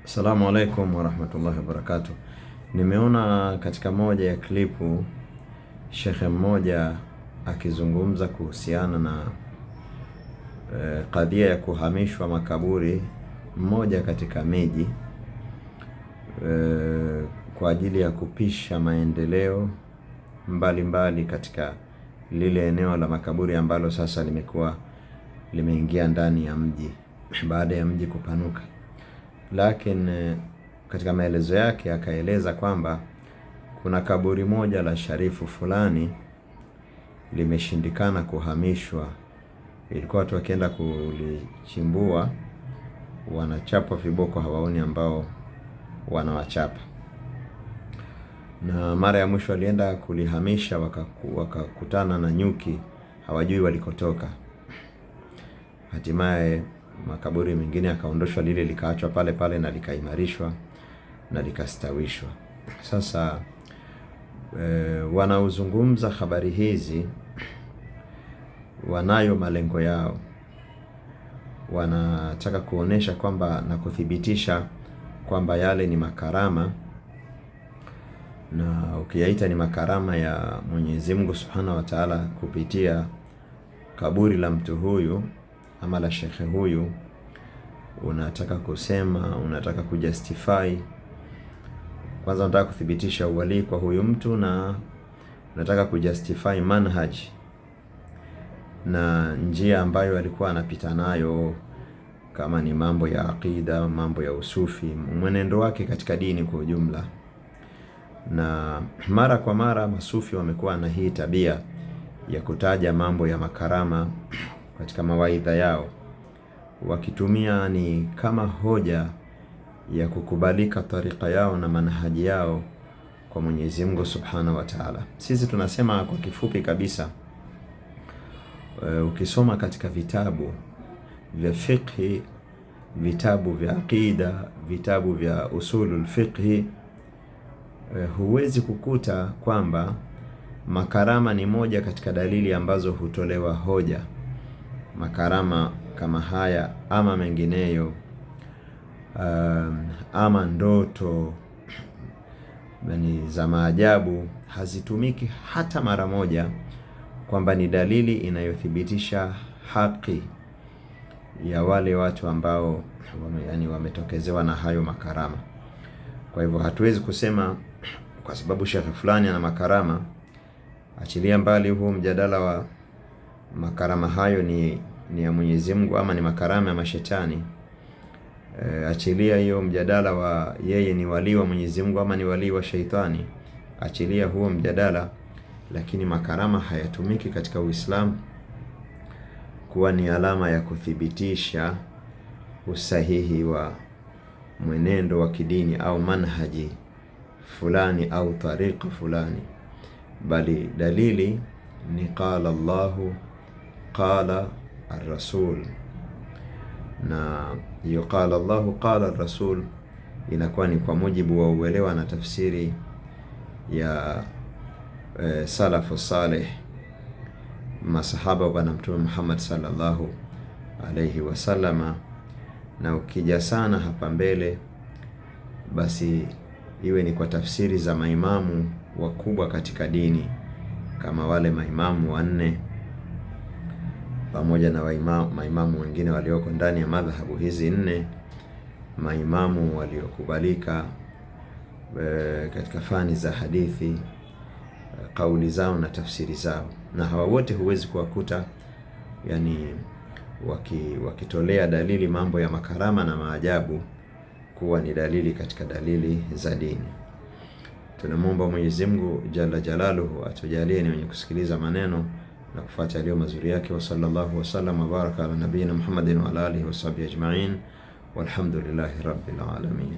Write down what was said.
Assalamu alaikum warahmatullahi wabarakatuh. Nimeona katika moja ya klipu shekhe mmoja akizungumza kuhusiana na kadhia ya kuhamishwa makaburi mmoja katika miji kwa ajili ya kupisha maendeleo mbalimbali katika lile eneo la makaburi ambalo sasa limeingia ndani ya mji baada ya mji kupanuka. Lakini katika maelezo yake akaeleza kwamba kuna kaburi moja la sharifu fulani limeshindikana kuhamishwa. Ilikuwa watu wakienda kulichimbua wanachapa viboko, hawaoni ambao wanawachapa. Na mara ya mwisho alienda kulihamisha wakakutana na nyuki, hawajui walikotoka. Hatimaye makaburi mengine akaondoshwa, lile likaachwa pale pale na likaimarishwa na likastawishwa. Sasa wanaozungumza habari hizi wanayo malengo yao, wanataka kuonesha kwamba na kuthibitisha kwamba yale ni makarama, na ukiyaita ni makarama ya Mwenyezi Mungu Subhanahu wa Ta'ala kupitia kaburi la mtu huyu ama la shekhe huyu, unataka kusema, unataka kujustify. Kwanza unataka kuthibitisha uwali kwa huyu mtu, na unataka kujustify manhaj na njia ambayo alikuwa anapita nayo, kama ni mambo ya aqida, mambo ya usufi, mwenendo wake katika dini kwa ujumla. Na mara kwa mara masufi wamekuwa na hii tabia ya kutaja mambo ya makarama katika mawaidha yao, wakitumia ni kama hoja ya kukubalika tarika yao na manhaji yao kwa Mwenyezi Mungu Subhanahu wa Ta'ala. Sisi tunasema kwa kifupi kabisa, ukisoma katika vitabu vya fiqhi, vitabu vya aqida, vitabu vya usulul fiqhi, huwezi kukuta kwamba makarama ni moja katika dalili ambazo hutolewa hoja. Makarama kama haya ama mengineyo, ama ndoto za maajabu, hazitumiki hata mara moja kwamba ni dalili inayothibitisha haki ya wale watu ambao wametokezewa na hayo makarama. Kwa hivyo hatuwezi kusema kwa sababu shekhe fulani ana makarama, achilia mbali huu mjadala wa makarama hayo ni ya Mwenyezi Mungu ama ni makarama ya mashetani. Achilia hiyo mjadala wa yeye ni wali wa Mwenyezi Mungu ama ni wali wa shaitani, achilia huo mjadala. Lakini makarama hayatumiki katika Uislamu kuwa ni alama ya kuthibitisha usahihi wa mwenendo wa kidini au manhaji fulani au tariqa fulani, bali dalili ni qala Allahu qala ar-rasul. Na hiyo qala Allahu qala ar-rasul inakuwa ni kwa mujibu wa uelewa na tafsiri ya salafu salih, masahaba wa Bwana Mtume Muhammad sallallahu alayhi wasallama. Na ukija sana hapa mbele, basi iwe ni kwa tafsiri za maimamu wakubwa katika dini, kama wale maimamu wanne pamoja na maimamu wengine walioko ndani ya madhahabu hizi nne, maimamu waliokubalika katika fani za hadithi, kauli zao na tafsiri zao. Na hawa wote huwezi kuwakuta wakitolea dalili mambo ya makarama na maajabu kuwa ni dalili katika dalili za dini. Tunamwomba Mwenyezi Mungu Jalla Jalaluhu atujalie ni wenye kusikiliza maneno na kufuata yaliyo mazuri yake. Wa sallallahu wasallam wa baraka ala nabiyina Muhammadin wa ala alihi wa sahbihi ajma'in, walhamdulillahi rabbil alamin.